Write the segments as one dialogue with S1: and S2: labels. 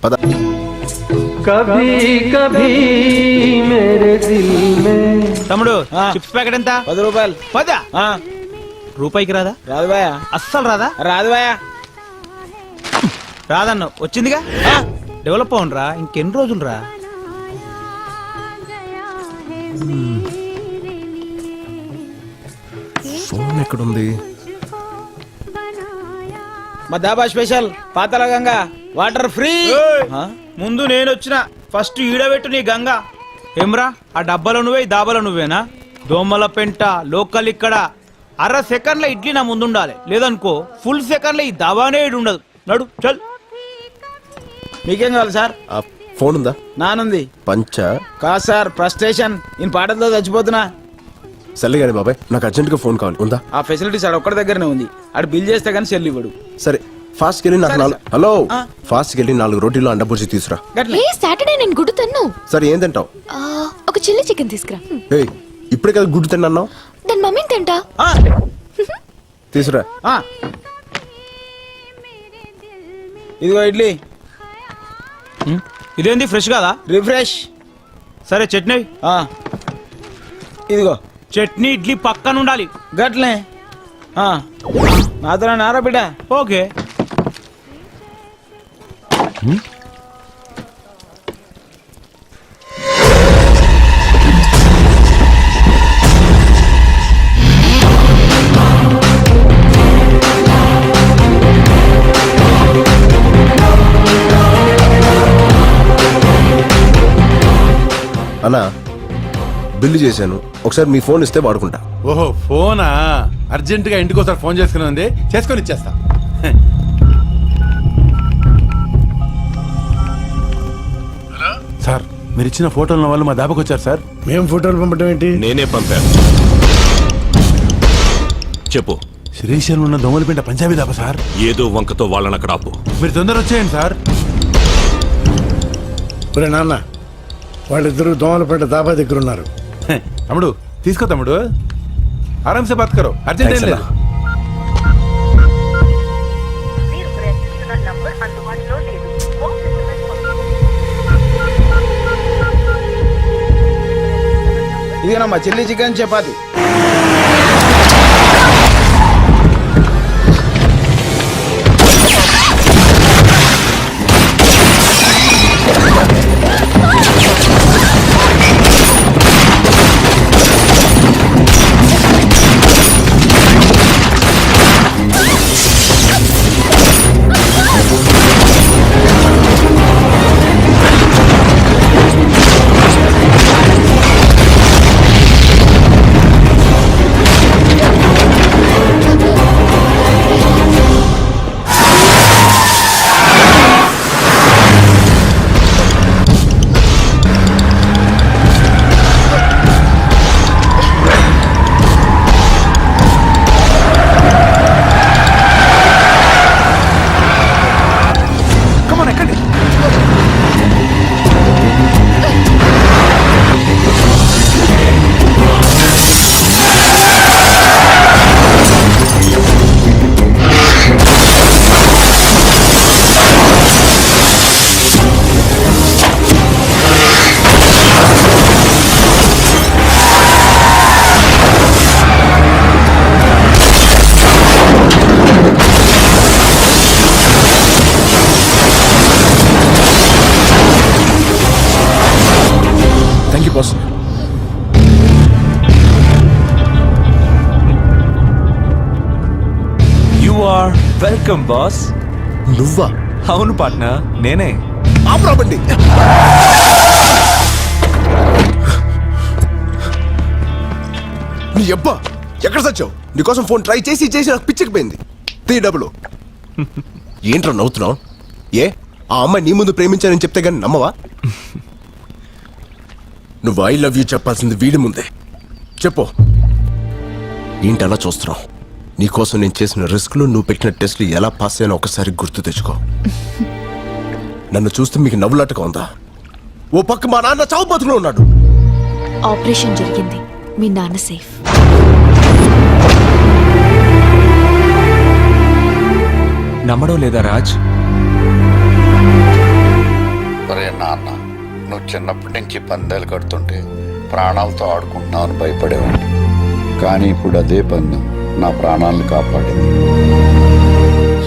S1: పద.
S2: కభీ కభీ మేరే దిల్ మే.
S3: తమ్ముడు chips packet ఎంత?
S4: 10 రూపాయలు.
S3: 10 రూపాయికి రాదా?
S4: రాదు బాయా.
S3: అస్సలు రాదా?
S4: రాదు బాయా.
S3: రాదన్న వచ్చిందిగా. డెవలప్ అవునరా, ఇంకెన్ని రోజులు రా.
S1: ఫోన్ ఎక్కడుంది?
S4: మా దాబా స్పెషల్ పాతల గంగా వాటర్ ఫ్రీ.
S3: ముందు నేను వచ్చిన ఫస్ట్ ఈడబెట్టు నీ గంగా. ఏమ్రా ఆ డబ్బాలో నువ్వే ఈ దాబాలో నువ్వేనా? దోమల పెంట లోకల్ ఇక్కడ. అర సెకండ్ల ఇడ్లీ నా ముందు ఉండాలి, లేదనుకో ఫుల్ సెకండ్ల ఈ దాబానే ఇడు ఉండదు. నడు చల్.
S4: మీకేం కావాలి సార్?
S1: ఆ ఫోన్ ఉందా?
S4: నానుంది.
S1: పంచ
S4: కాదు సార్, ఫ్రస్ట్రేషన్. నేను పాటలతో చచ్చిపోతున్నా.
S1: సర్లే కానీ బాబాయ్, నాకు అర్జెంట్గా ఫోన్ కావాలి. ఉందా?
S4: ఆ ఫెసిలిటీస్ ఆడ ఒక్కడి దగ్గరనే ఉంది. ఆడు బిల్ చేస్తే కానీ సెల్ ఇవ్వడు.
S1: సరే ఫాస్ట్ వెళ్ళి నాకు హలో ఫాస్ట్ వెళ్ళి 4 రోటీలు అండబుర్జీ తీసురా.
S5: ఏ సాటర్డే నేను గుడ్డు తిన్ను.
S1: సరే ఏం తింటావు?
S5: ఒక చిల్లీ చికెన్ తీసుకురా.
S1: ఏయ్ ఇప్పుడే కదా గుడ్డు తిన్నావు.
S5: దాని మమ్మీని తింటా.
S1: తీసురా.
S4: ఇదిగో ఇడ్లీ.
S3: ఇదేంది ఫ్రెష్ కాదా?
S4: రిఫ్రెష్.
S3: సరే చట్నీ.
S4: ఇదిగో
S3: చట్నీ ఇడ్లీ పక్కన ఉండాలి.
S4: గట్లే. నాతో నారా బిడ్డ.
S3: ఓకే.
S1: అన్నా బిల్లు చేశాను, ఒకసారి మీ ఫోన్ ఇస్తే వాడుకుంటా.
S6: ఓహో ఫోనా? అర్జెంట్ గా ఇంటికి ఒకసారి ఫోన్ చేసుకుని ఉంది, చేసుకొని ఇచ్చేస్తా. సార్ మీరు ఇచ్చిన ఫోటోల వాళ్ళు మా దాబాకి వచ్చారు సార్.
S7: మేము ఫోటోలు పంపడం ఏంటి?
S8: నేనే పంపాను. చెప్పు.
S6: శ్రీశైలం ఉన్న దొంగలపేట పంజాబీ దాబా సార్.
S8: ఏదో వంకతో వాళ్ళని అక్కడ ఆపు.
S6: మీరు తొందర వచ్చేయండి సార్.
S7: ఒరే నాన్న, వాళ్ళిద్దరు దోమలపేట దాబా దగ్గర ఉన్నారు.
S6: తమ్ముడు తీసుకో తమ్ముడు, ఆరాంసే బాత్ కరో, అర్జెంట్ ఏం లేదు.
S4: ఇదిగోనమ్మా chilli chicken chapati.
S1: Boss.
S9: You are welcome boss.
S1: నువ్వా?
S9: అవును పార్ట్నర్, నేనే.
S1: ఆపరాబండి. నీ అబ్బా ఎక్కడ సచ్చావు? నీకోసం ఫోన్ ట్రై చేసి చేసి నాకు పిచ్చకపోయింది. డబ్బులు ఏంట్రా నవ్వుతున్నావు? ఏ ఆ అమ్మాయి నీ ముందు ప్రేమించానని చెప్తే గానీ నమ్మవా? నువ్వు ఐ లవ్ యూ చెప్పాల్సింది వీడి ముందే. చెప్పు. ఏంటి అలా చూస్తున్నావు? నీకోసం నేను చేసిన రిస్క్లు, నువ్వు పెట్టిన టెస్ట్లు ఎలా పాస్ అయ్యానో ఒకసారి గుర్తు తెచ్చుకో. నన్ను చూస్తే మీకు నవ్వులాటగా ఉందా? ఓ పక్క మా నాన్న చావు బతుకులో ఉన్నాడు.
S5: ఆపరేషన్ జరిగింది, మీ నాన్న సేఫ్.
S9: నమ్మడం లేదా రాజ్?
S10: నాన్న నువ్వు చిన్నప్పటి నుంచి పందాలు కడుతుంటే ప్రాణాలతో ఆడుకుంటున్నావు భయపడేవాడిని. కానీ ఇప్పుడు అదే పందెం నా ప్రాణాలను కాపాడింది.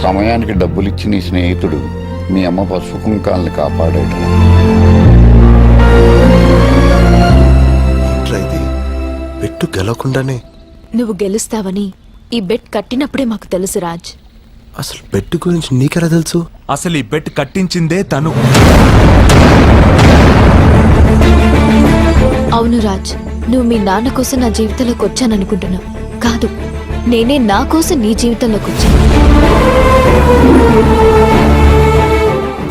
S10: సమయానికి డబ్బులిచ్చి నీ స్నేహితుడు మీ అమ్మ పసుపు కుంకాలని కాపాడాడు.
S1: ఏంట్రా ఇది? పెట్టు గెలవకుండానే
S5: నువ్వు గెలుస్తావని ఈ బెట్ కట్టినప్పుడే మాకు తెలుసు రాజ్.
S1: అసలు పెట్టు గురించి నీకెలా తెలుసు?
S9: అసలు ఈ బెట్ కట్టించిందే తను.
S5: అవును రాజ్, నువ్వు మీ నాన్న కోసం నా జీవితంలోకి వచ్చాననుకుంటున్నావు. కాదు, నేనే నా కోసం నీ జీవితంలోకి వచ్చాను.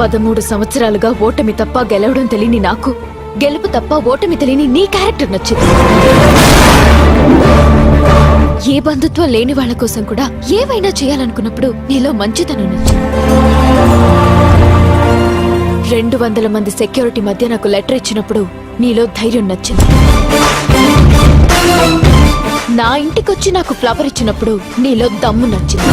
S5: 13 సంవత్సరాలుగా ఓటమి తప్ప గెలవడం తెలియని నాకు, గెలుపు తప్ప ఓటమి తెలియని నీ క్యారెక్టర్ నచ్చింది. ఏ బంధుత్వం లేని వాళ్ళ కోసం కూడా ఏవైనా చేయాలనుకున్నప్పుడు నీలో మంచితనం నచ్చింది. 200 మంది సెక్యూరిటీ మధ్య నాకు లెటర్ ఇచ్చినప్పుడు నీలో ధైర్యం నచ్చింది. నా ఇంటికొచ్చి నాకు ఫ్లవర్ ఇచ్చినప్పుడు నీలో దమ్ము నచ్చింది.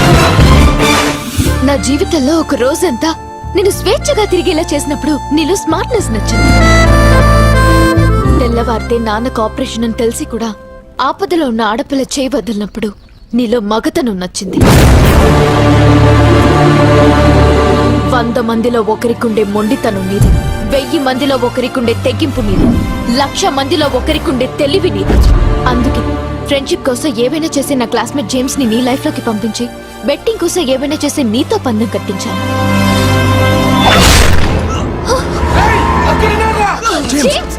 S5: నా జీవితంలో ఒక రోజంతా నేను స్వేచ్ఛగా తిరిగేలా చేసినప్పుడు నీలో స్మార్ట్నెస్ నచ్చింది. తెల్లవారితే నాన్నకు ఆపరేషన్ అని తెలిసి కూడా ఆపదలో ఉన్న ఆడపిల్ల చేయి వదిలినప్పుడు నీలో మగతనం నచ్చింది. 100 మందిలో ఒకరికుండే మొండితనం నీది, 1000 మందిలో ఒకరికుండే తెగింపు నీది, 1,00,000 మందిలో ఒకరికుండే తెలివి నీది. అందుకే ఫ్రెండ్షిప్ కోసం ఏవైనా చేసే నా క్లాస్మేట్ జేమ్స్ ని నీ లైఫ్ లోకి పంపించి బెట్టింగ్ కోసం ఏవైనా చేసే నీతో పందెం కట్టించాను. జేమ్స్!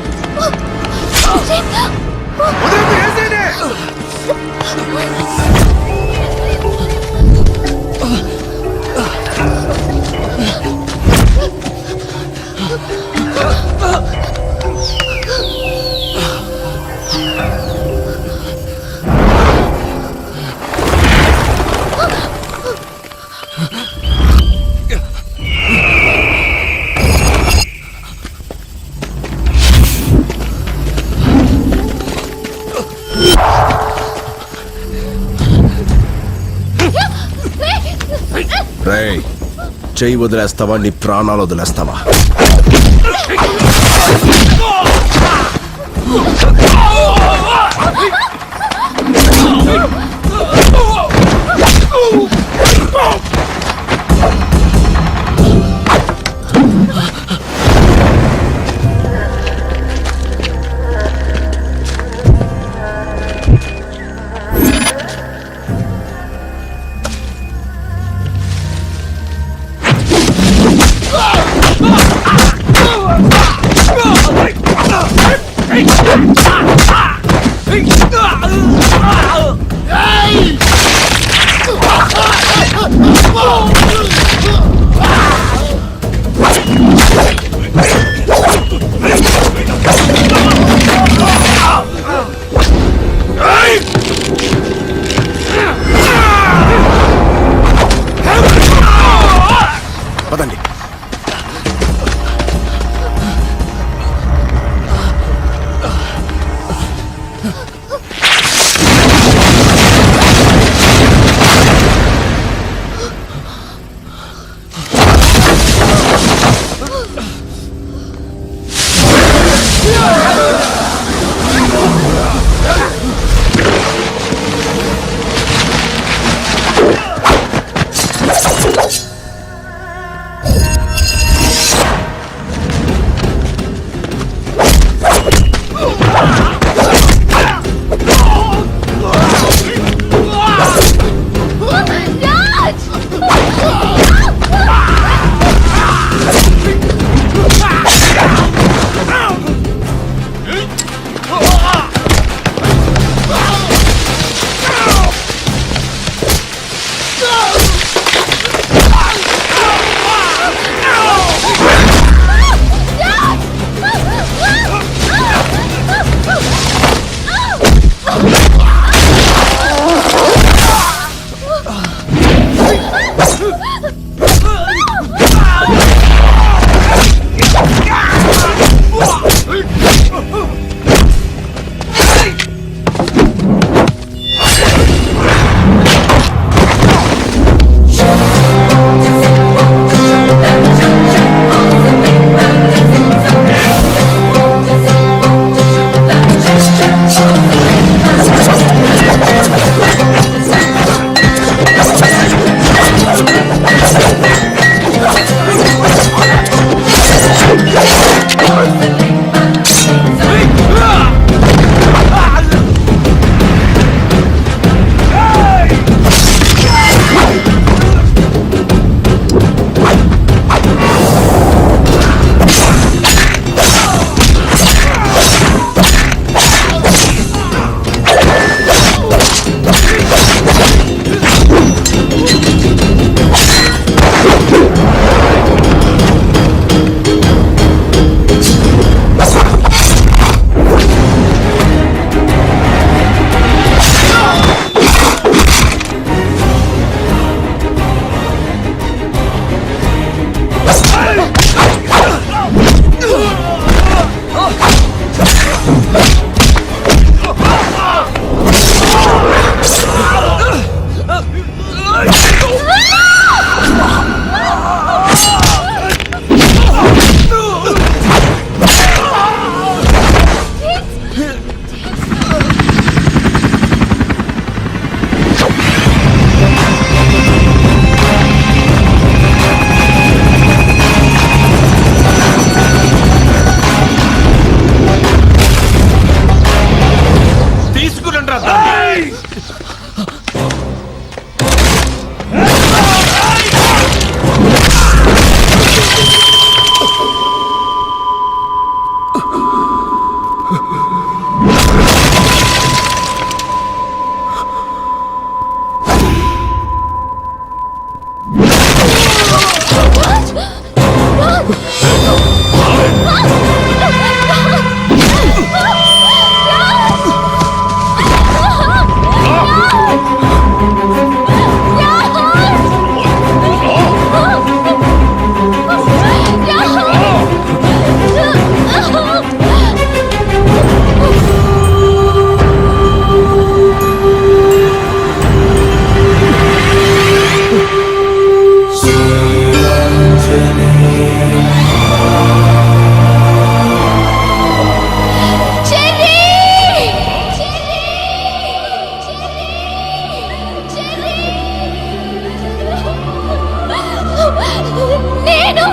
S1: రేయ్, చెయ్యి వదిలేస్తావా? నీ ప్రాణాలు వదిలేస్తావా?
S2: Hey!
S5: నేను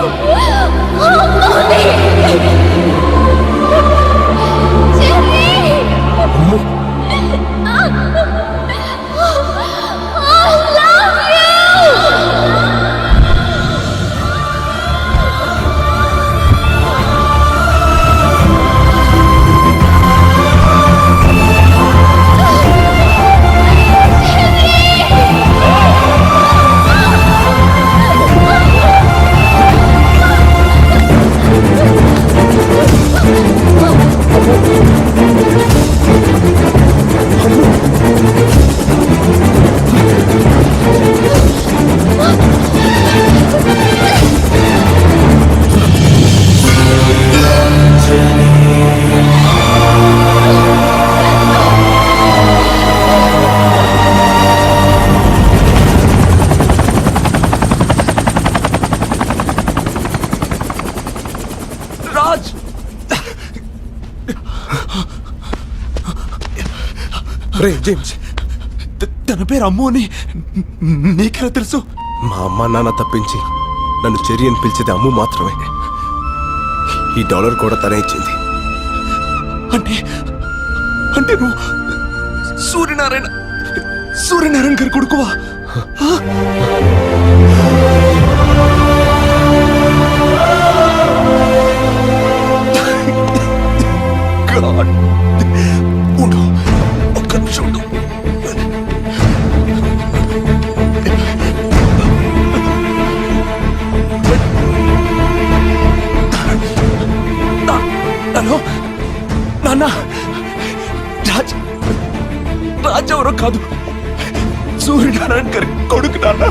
S9: రాజ్
S1: రే జేమ్స్,
S9: తన పేరు అమ్ము అని నీకెలా తెలుసు?
S1: మా అమ్మ నాన్న తప్పించి నన్ను చెరి అని పిలిచేది అమ్ము మాత్రమే. ఈ డాలర్ కూడా తనే ఇచ్చింది.
S9: అంటే అంటే నువ్వు సూర్యనారాయణ గారి కొడుకువా? God. ఉండు, ఒక్క నిమిషం ఉండు. హలో నాన్న, రాజ్ ఎవరో కాదు, సూర్యనారాయణ గారి కొడుకు నాన్న.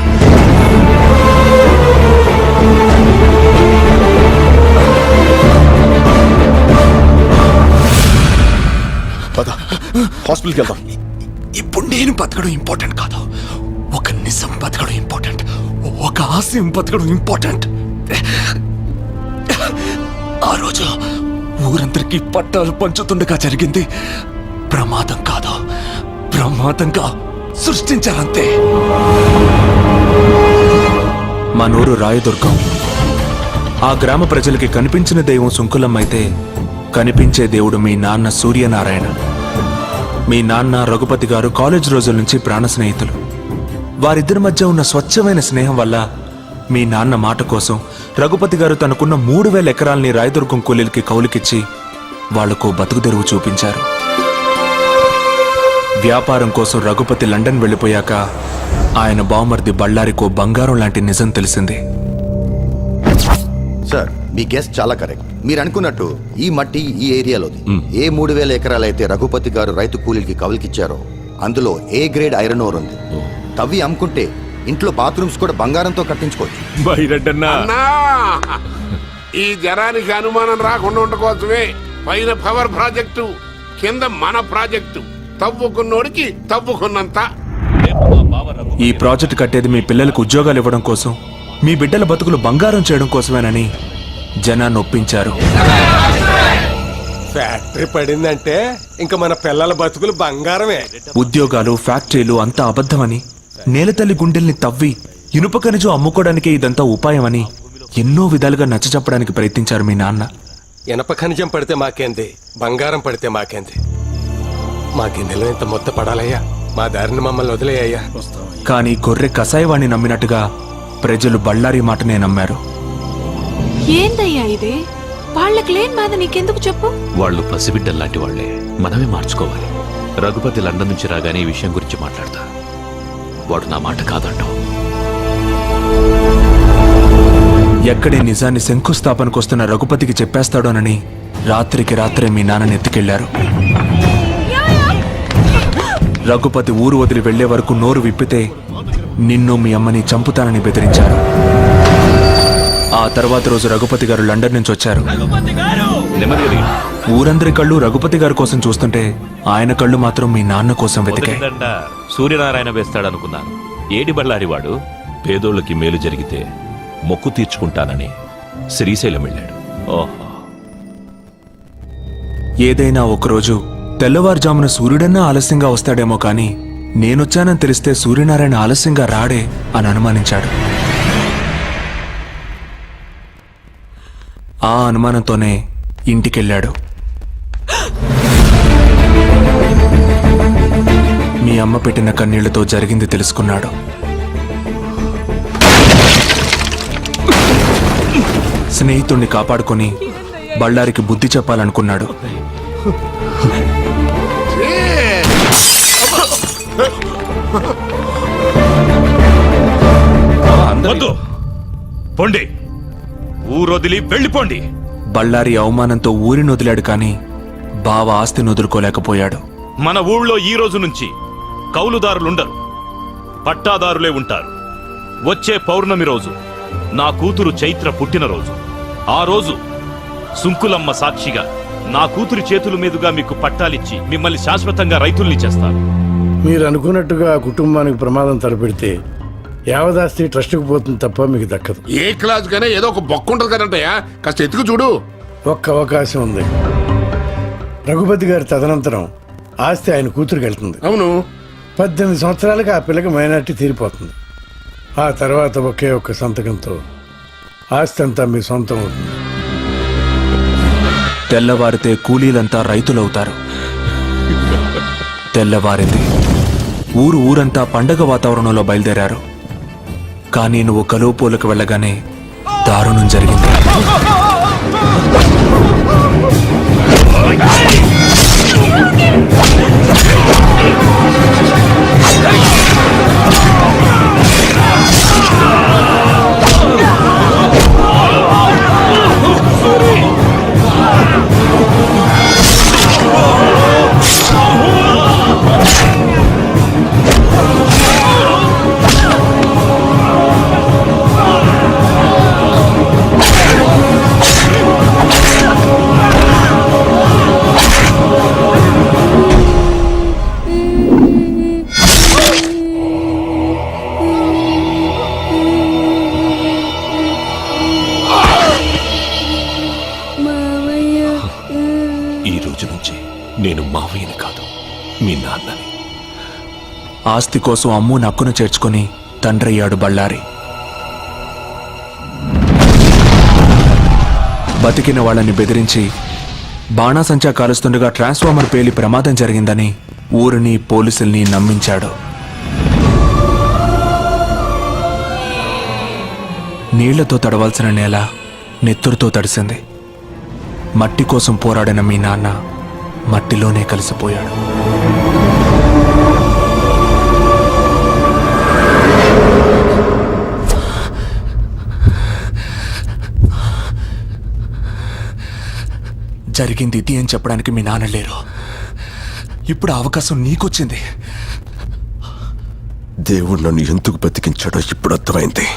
S1: పద, హాస్పిటల్కి వెళ్దాం.
S9: ఇప్పుడు నేను బతకడం ఇంపార్టెంట్ కాదు, ఒక నిజం బతకడం ఇంపార్టెంట్, ఒక ఆశయం బతకడం ఇంపార్టెంట్. ఆ రోజు ఊరందరికీ పట్టాలు పంచుతుండగా జరిగింది ప్రమాదం కాదు, ప్రమాదంగా సృష్టించారంతే. మా నూరు రాయదుర్గం. ఆ గ్రామ ప్రజలకి కనిపించిన దైవం సుంకులమ్మ అయితే కనిపించే దేవుడు మీ నాన్న సూర్యనారాయణ. మీ నాన్న రఘుపతి గారు కాలేజ్ రోజుల నుంచి ప్రాణ స్నేహితులు. వారిద్దరి మధ్య ఉన్న స్వచ్ఛమైన స్నేహం వల్ల మీ నాన్న మాట కోసం రఘుపతి గారు తనకున్న 3000 ఎకరాల్ని రాయదుర్గం కూలీలకి కౌలుకిచ్చి వాళ్లకు బతుకుదెరువు చూపించారు. వ్యాపారం కోసం రఘుపతి లండన్ వెళ్ళిపోయాక ఆయన బావమర్ది బళ్ళారికో బంగారం లాంటి నిజం తెలిసింది.
S11: సార్, మీ గెస్ట్ చాలా కరెక్ట్. మీరు అనుకున్నట్టు ఈ మట్టి ఈ ఏరియాలోది. ఏ 3000 ఎకరాలైతే రఘుపతి గారు రైతు కూలీలకి కౌలుకిచ్చారో అందులో ఏ గ్రేడ్ ఐరన్ ఓర్ ఉంది. తవ్వి అమ్ముకుంటే ఇంట్లో బాత్రూమ్స్ కూడా బంగారంతో కట్టించుకోవచ్చు.
S12: ఈ జనానికి అనుమానం రాకుండా ఉండకోసమే పైన పవర్ ప్రాజెక్టు, కింద మన ప్రాజెక్టు. తవ్వుకున్నోడికి తవ్వుకున్నంత.
S9: ఈ ప్రాజెక్ట్ కట్టేది మీ పిల్లలకు ఉద్యోగాలు ఇవ్వడం కోసం, మీ బిడ్డల బతుకులు బంగారం చేయడం కోసమేనని జనాన్ని ఒప్పించారు.
S7: ఫ్యాక్టరీ పడిందంటే ఇంకా మన పిల్లల బతుకులు బంగారమే.
S9: ఉద్యోగాలు, ఫ్యాక్టరీలు అంతా అబద్ధమని, నేలతల్లి గుండెల్ని తవ్వి ఇనుప ఖనిజం అమ్ముకోవడానికే ఇదంతా ఉపాయమని ఎన్నో విధాలుగా నచ్చచెప్పడానికి ప్రయత్నించారు మీ నాన్న.
S7: ఇనప ఖనిజం పడితే మాకేంది, బంగారం పడితే మాకేంది. మా గిన్నెలో ఇంత మొత్తం పడాలయ్యా, మా దారిని మమ్మల్ని వదిలేయ్యా.
S9: కానీ గొర్రె కసాయవాణ్ణి నమ్మినట్టుగా ప్రజలు బళ్ళారి మాటనే నమ్మారు.
S5: ఏందయ్యా ఇది? వాళ్ళకి లేని బాధ నీకెందుకు చెప్పు?
S8: వాళ్ళు పసిబిడ్డల్లాంటి వాళ్లే, మనమే మార్చుకోవాలి. రఘుపతి లండన్ నుంచి రాగానే ఈ విషయం గురించి మాట్లాడతా. వాడు నా మాట కాదంటావు.
S9: ఎక్కడి నిజాన్ని శంకుస్థాపనకొస్తున్న రఘుపతికి చెప్పేస్తాడోనని రాత్రికి రాత్రే మీ నాన్నని ఎత్తుకెళ్లారు. రఘుపతి ఊరు వదిలి వెళ్లే వరకు నోరు విప్పితే నిన్ను మీ అమ్మని చంపుతానని బెదిరించారు. ఆ తర్వాత రోజు రఘుపతి గారు లండన్ నుంచి వచ్చారు. ఊరందరి కళ్ళు రఘుపతి గారి కోసం చూస్తుంటే ఆయన కళ్ళు మాత్రం మీ నాన్న కోసం వెతికాయి.
S8: సూర్యనారాయణ వేస్తాడనుకున్నాను. ఏడి బళ్ళారివాడు పేదోళ్ళకి మేలు జరిగితే మొక్కు తీర్చుకుంటానని శ్రీశైలం వెళ్ళాడు. ఓహో,
S9: ఏదైనా ఒకరోజు తెల్లవారుజామున సూర్యుడన్నా ఆలస్యంగా వస్తాడేమో కానీ నేనొచ్చానని తెలిస్తే సూర్యనారాయణ ఆలస్యంగా రాడే అని అనుమానించాడు. ఆ అనుమానంతోనే ఇంటికెళ్ళాడు. మీ అమ్మ పెట్టిన కన్నీళ్లతో జరిగింది తెలుసుకున్నాడు. స్నేహితుణ్ణి కాపాడుకొని బళ్ళారికి బుద్ధి చెప్పాలనుకున్నాడు.
S8: వద్దు, పొండి, ఊరొదిలి వెళ్ళిపోండి.
S9: బళ్ళారి అవమానంతో ఊరిని వదిలాడు కానీ బావ ఆస్తిని వదులుకోలేకపోయాడు.
S8: మన ఊళ్ళో ఈ రోజు నుంచి కౌలుదారులుండరు, పట్టాదారులే ఉంటారు. వచ్చే పౌర్ణమి రోజు నా కూతురు చైత్ర పుట్టినరోజు. ఆ రోజు సుంకులమ్మ సాక్షిగా నా కూతురి చేతుల మీదుగా మీకు పట్టాలిచ్చి మిమ్మల్ని శాశ్వతంగా రైతుల్ని చేస్తాను.
S2: మీరు అనుకున్నట్టుగా ఆ కుటుంబానికి ప్రమాదం తలపెడితే యావదాస్తి ట్రస్ట్కి పోతుంది తప్ప మీకు దక్కదు.
S12: ఏ క్లాస్ గానే ఏదో ఒక బొక్క ఉంటుంది కదంటయ్యా, కాస్త ఎత్తుకు చూడు.
S2: ఒక్క అవకాశం ఉంది. రఘుపతి గారి తదనంతరం ఆస్తి ఆయన కూతురికి వెళ్తుంది.
S12: అవును,
S2: 18 సంవత్సరాలకు ఆ పిల్లకి మైనార్టీ తీరిపోతుంది. ఆ తర్వాత ఒకే ఒక్క సంతకంతో ఆస్తి అంతా మీ సొంతం అవుతుంది.
S9: తెల్లవారితే కూలీలంతా రైతులవుతారు. తెల్లవారింది. ఊరంతా పండగ వాతావరణంలో బయలుదేరారు. కానీ నువ్వు కలువపూలకు వెళ్ళగానే దారుణం జరిగింది.
S8: నేను మావయ్యని కాదు, మీ నాన్నని.
S9: ఆస్తి కోసం అమ్ము నక్కును చేర్చుకుని తండ్రయ్యాడు బళ్ళారి. బతికిన వాళ్ళని బెదిరించి బాణాసంచా కాలుస్తుండగా ట్రాన్స్ఫార్మర్ పేలి ప్రమాదం జరిగిందని ఊరిని పోలీసుల్ని నమ్మించాడు. నీళ్లతో తడవాల్సిన నేల నెత్తురుతో తడిసింది. మట్టి కోసం పోరాడిన మీ నాన్న మట్టిలోనే కలిసిపోయాడు. జరిగింది ఇది అని చెప్పడానికి మీ నాన్న లేరు. ఇప్పుడు అవకాశం నీకొచ్చింది.
S1: దేవుడు నన్ను ఎందుకు బతికించాడో ఇప్పుడు అర్థమైంది.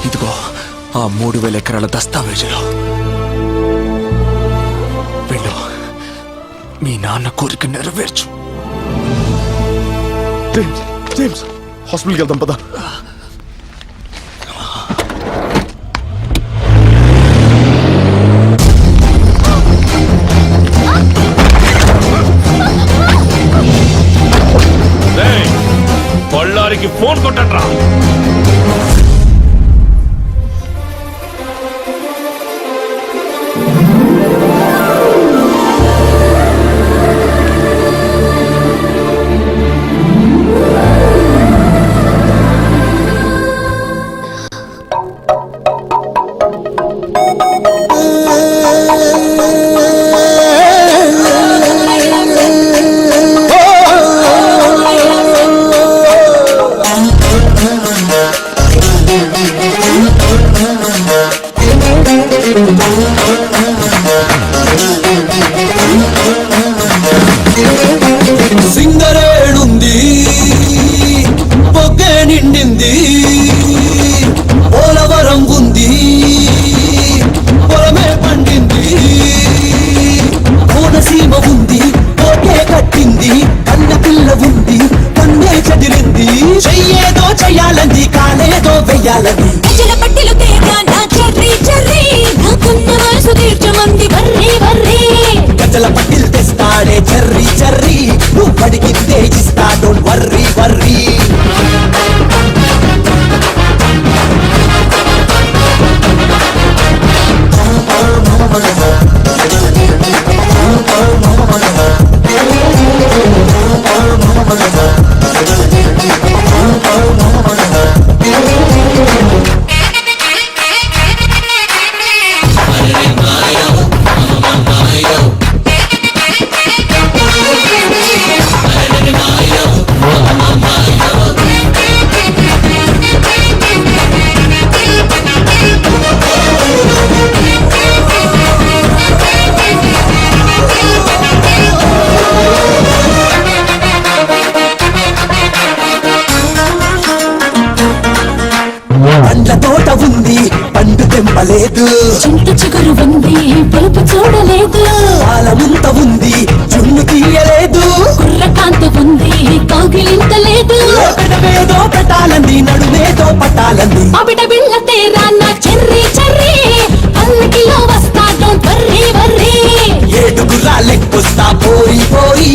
S9: ఇదిగో ఆ 3000 ఎకరాల దస్తావేజులు. వెళ్ళు, మీ నాన్న కోరిక నెరవేర్చు.
S1: జేమ్స్, హాస్పిటల్కి వెళ్దాం పదా.
S8: బళ్ళారికి ఫోన్ కొట్టండ్రా.
S13: సింగరేణుంది పొగ్గే నిండింది పోలవరం ఉంది పొలమే పండింది కోనసీమ ఉంది పోటే కట్టింది కన్న పిల్ల ఉంది కన్నే చదిరింది చెయ్యేదో చెయ్యాలంది కాలేదో వెయ్యాలంది
S5: పట్టిలు తేగా నా చెర్రీ చెర్రీ నాకున్న వయసు తీర్చమంది వర్రీ వర్రీ
S13: గజల పట్టిల్ తెస్తాడే చర్రీ చర్రీ నువ్వు పడికితే ఇస్తా డోంట్ వర్రీ వర్రీ పండ్ల తోట ఉంది పండు తెంపలేదు
S5: చింత చిగురు ఉంది పులుపు చూడలేదు
S13: పాలముంత ఉంది జున్ను తీయలేదు
S5: కుర్రకాంత ఉంది కాగిలింతలేదు
S13: పెదవేదో పెట్టాలంది నడుమేదో పట్టాలంది
S5: అబిడ బిళ్ళ తేరా నా చెర్రీ చెర్రీ పల్లకిలో వస్తా డోంట్ వర్రీ వర్రీ
S13: ఏడుగురా లెక్కొస్తా పోయి పోయి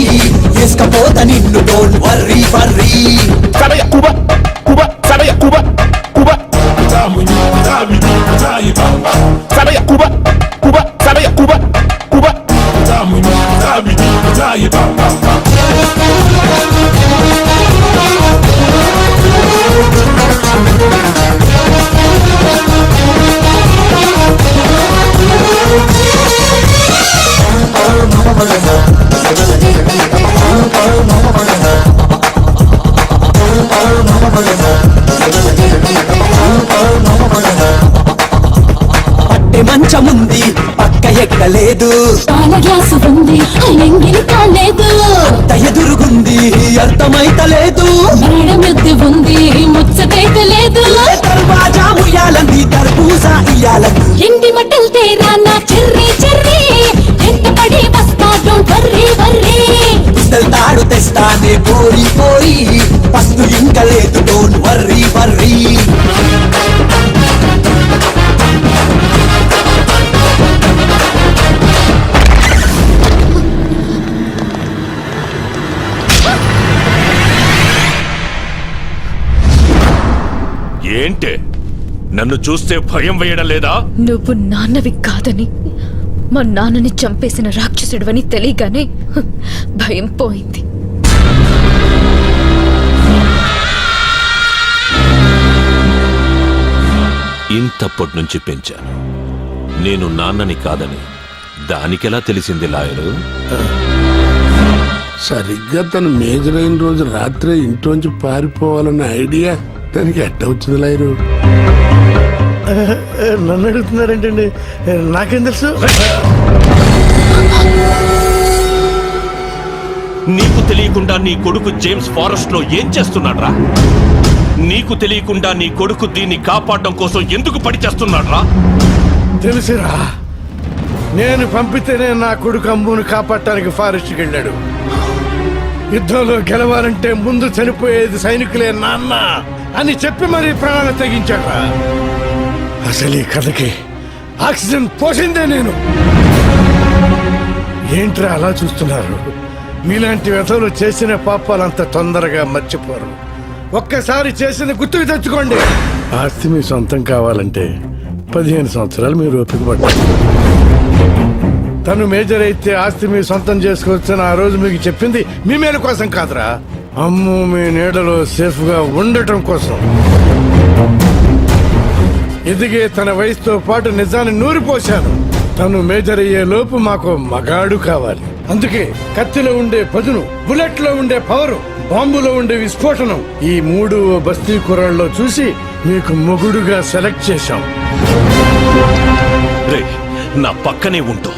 S13: వేసుకపోత నిన్ను డోంట్ వర్రీ వర్రీ
S8: సడయ కుబ కుబ సడయ కుబ కుబ సడయ కుబ కుబ సడయ కుబ కుబ
S13: పట్టె మంచముంది పక్క ఎక్కలేదు
S5: పాల గ్లాసు ఉంది ఎంగిలి కాలేదు
S13: అంత ఎదురుగుంది అర్థమైతలేదు
S5: మేడం ఎద్దు ఉంది ముచ్చటైతే లేదు
S13: దర్వాజా ఉయ్యాలంది దర్బూజా ఇయ్యాలంది
S5: ఎండి మట్టలు తేరా నా చెర్రీ చెర్రీ ఎంత పడి వస్తా డోంట్ వర్రీ వర్రీ
S13: తాడు తెస్తానే పోయి పోయి పస్తు ఇంకా లేదు డోంట్ వర్రీ వర్రీ
S8: ఏంటే నన్ను చూస్తే భయం వేయడం లేదా?
S5: నువ్వు నాన్నవి కాదని మా నాన్నని చంపేసిన రాక్షసుడివని తెలియగానే భయం పోయింది.
S8: ఇంతప్పటి నుంచి పెంచాను. నేను నాన్నని కాదని దానికెలా తెలిసింది లాయరు?
S12: సరిగ్గా తను మేజర్ అయిన రోజు రాత్రి ఇంట్లోంచి పారిపోవాలన్న ఐడియా తనకి ఎట్ట వచ్చింది లాయరు?
S2: నన్ను అడుగుతున్నారేంటండి? నాకేం తెలుసు?
S8: నీకు తెలియకుండా నీ కొడుకు జేమ్స్ ఫారెస్ట్ లో ఏం చేస్తున్నాడ్రా? నీకు తెలియకుండా నీ కొడుకు దీన్ని కాపాడడం కోసం ఎందుకు పడి చేస్తున్నాడ్రా?
S2: తెలుసురా, నేను పంపితేనే నా కొడుకు అమ్మును కాపాడటానికి ఫారెస్ట్కి వెళ్ళాడు. యుద్ధంలో గెలవాలంటే ముందు చనిపోయేది సైనికులే నాన్న అని చెప్పి మరీ ప్రాణాలు తెగించాడ్రా. అసలు ఈ కథకి ఆక్సిజన్ పోసిందే నేను. ఏంట్రా అలా చూస్తున్నారు? మీలాంటి వ్యధలు చేసిన పాపాలంత తొందరగా మర్చిపోరు. ఒక్కసారి చేసిన గుర్తుకు తెచ్చుకోండి. ఆస్తి మీ సొంతం కావాలంటే 15 సంవత్సరాలు మీరు ఓపిక పడ్డారు. తను మేజర్ అయితే ఆస్తి మీ సొంతం చేసుకోవచ్చని ఆ రోజు మీకు చెప్పింది మీ మేలు కోసం కాదురా, అమ్ము మీ నీడలో సేఫ్ గా ఉండటం కోసం. ఎదిగే తన వయసుతో పాటు నిజాన్ని నూరిపోశాను. తను మేజర్ అయ్యే లోపు మాకు మగాడు కావాలి. అందుకే కత్తిలో ఉండే పదును, బుల్లెట్ లో ఉండే పవరు, బాంబులో ఉండే విస్ఫోటనం, ఈ 3 బస్తీ కుర్రాళ్ళలో చూసి మీకు మొగుడుగా సెలెక్ట్ చేశాం.
S8: రేయ్, నా పక్కనే ఉంటూ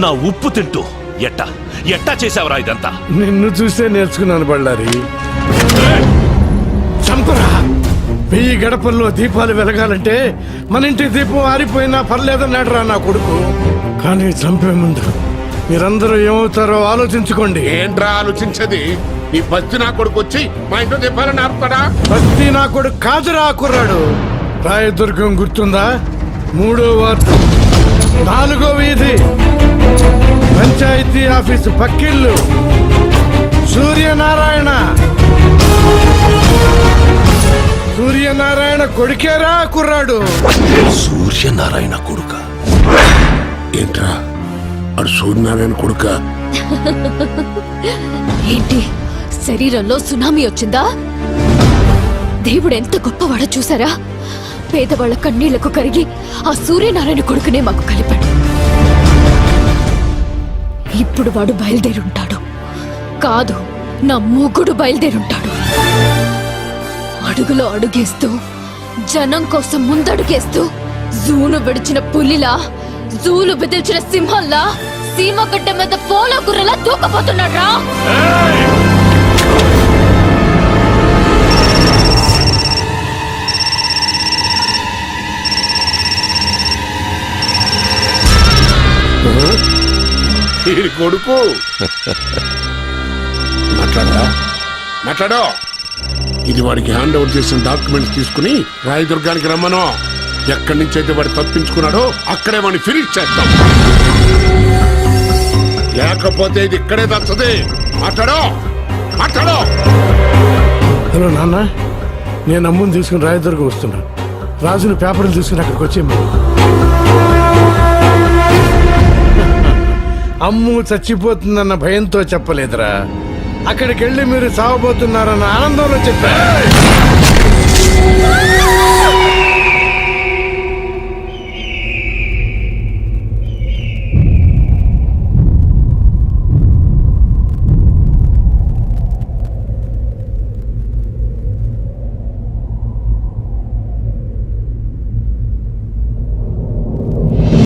S8: నా ఉప్పు తింటూ ఎట్టా చేసావురా ఇదంతా?
S2: నిన్ను చూసే నేర్చుకున్నాను బళ్ళారి. చంపరా! 1000 గడపల్లో దీపాలు వెలగాలంటే మన ఇంటి దీపం ఆరిపోయినా పర్లేదన్నాడురా నా కొడుకు. కానీ చంపే ముందు మీరందరూ ఏమవుతారో ఆలోచించుకోండి.
S12: ఏంట్రా ఆలోచించది? నీ బస్తి నా కొడుకు వచ్చి మా ఇంట్లో చెప్పాలని ఆపుతాడా?
S2: బస్తీ నా కొడుకు కాదురా కుర్రాడు. రాయదుర్గం గుర్తుందా? 3వ వార్డు 4వ వీధి పంచాయతీ ఆఫీసు పక్కిళ్ళు సూర్యనారాయణ కొడుకేరా కుర్రాడు.
S12: సూర్యనారాయణ కొడుక? ఏంట్రా అడు సూర్యనారాయణ కొడుక?
S5: ఏంటి శరీరంలో సునామీ వచ్చిందా? దేవుడు ఎంత గొప్పవాడో చూసారా? పేదవాళ్ల కన్నీళ్లకు కరిగి ఆ సూర్యనారాయణ కొడుకునే మాకు కలిపాడు. ఇప్పుడు వాడు బయలుదేరుంటాడు. కాదు, నా మొగుడు బయలుదేరుంటాడు. అడుగులో అడుగేస్తూ జనం కోసం ముందడుగేస్తూ జూను విడిచిన పులిలా, జూలు బెదిల్చిన సింహంలా, సీమగడ్డ మీద పోలో గుర్రలా దూకపోతున్నాడ్రా.
S12: కొడుకు మాట్లాడో. ఇది వాడికి హ్యాండ్ ఓవర్ చేసిన డాక్యుమెంట్స్ తీసుకుని రాయదుర్గానికి రమ్మను. ఎక్కడి నుంచి అయితే వాడు తప్పించుకున్నాడో అక్కడే వాడిని ఫినిష్ చేద్దాం. లేకపోతే ఇది ఇక్కడే దచ్చది. మాట్లాడో.
S2: హలో నాన్న, నేను అమ్ముని తీసుకుని రాయదుర్గం వస్తున్నా. రాజును పేపర్లు తీసుకుని అక్కడికి వచ్చేమ్మా. అమ్ము చచ్చిపోతుందన్న భయంతో చెప్పలేదురా. అక్కడికి వెళ్ళి మీరు సావబోతున్నారన్న ఆనందంలో చెప్పారు.